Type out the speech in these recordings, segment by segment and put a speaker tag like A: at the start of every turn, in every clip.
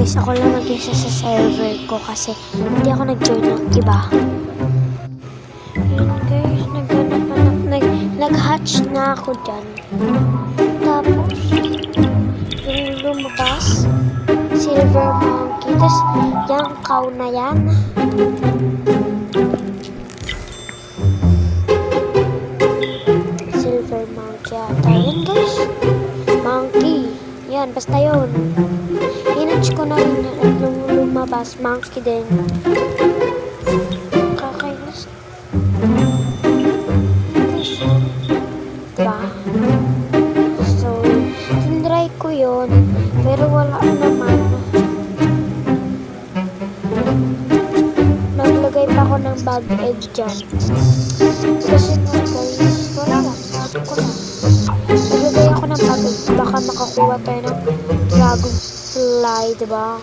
A: guys, ako lang mag-isa sa server ko kasi hindi ako nag-join ng iba. Yun guys, nag-hatch na ako dyan. Tapos, yung lumabas, silver monkey. Tapos, yung cow na yan. Silver monkey ata. Yan guys. Monkey. Yan, basta yun. Inatch ko na rin yan at nung lumabas, monkey din. Kakainis. Guys, diba? So, tinry ko yun, pero wala naman. Naglagay pa ako ng bag egg dyan. Kasi no guys, wala lang. Sabi ko lang. Naglagay ako ng bag egg, baka makakuha tayo ng dragonfly, diba?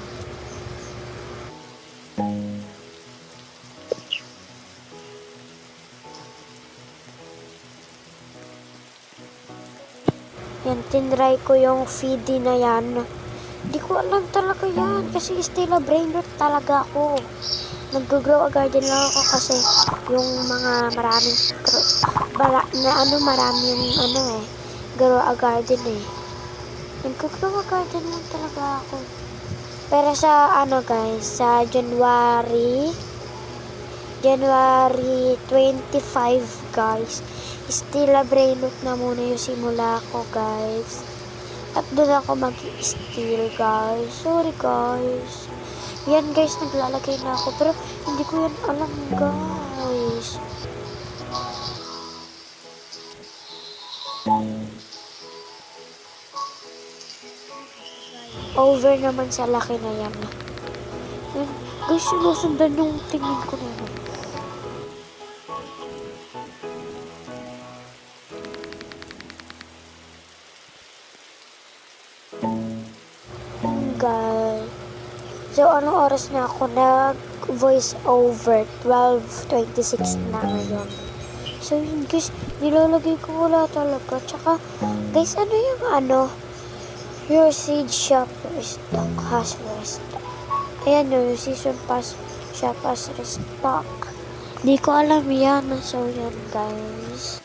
A: Yan, tinry ko yung feedy na yan. Hindi ko alam talaga yan kasi still a brainer talaga ako. Nag-grow a garden lang ako kasi yung mga maraming marami yung grow a garden eh. Nag-grow a garden lang talaga ako. Pero sa guys, sa January 25 guys, still a brainot na muna yung simula ko guys. At doon ako mag-steal guys. Sorry guys. Yan guys, naglalagay na ako. Pero hindi ko yan alam guys. Over naman sa laki na yan. Yan. Guys, sinusundan yung tingin ko na yan. Guys. So, anong oras na ako nag-voice over? 12:26 na ngayon. So, yun guys, nilalagay ko wala talaga. Tsaka, guys, ano yung your seed shop restock has restock. Ayan yung season pass shop has restock. Di ko alam yan. So, yan guys.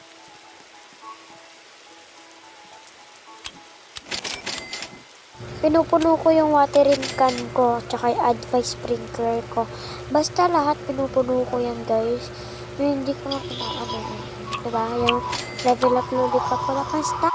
A: Pinupuno ko yung watering can ko, tsaka yung advice sprinkler ko. Basta lahat pinupuno ko yan guys. Yung hindi ko makinaano. Diba? Yung level up lollipop ko na basta.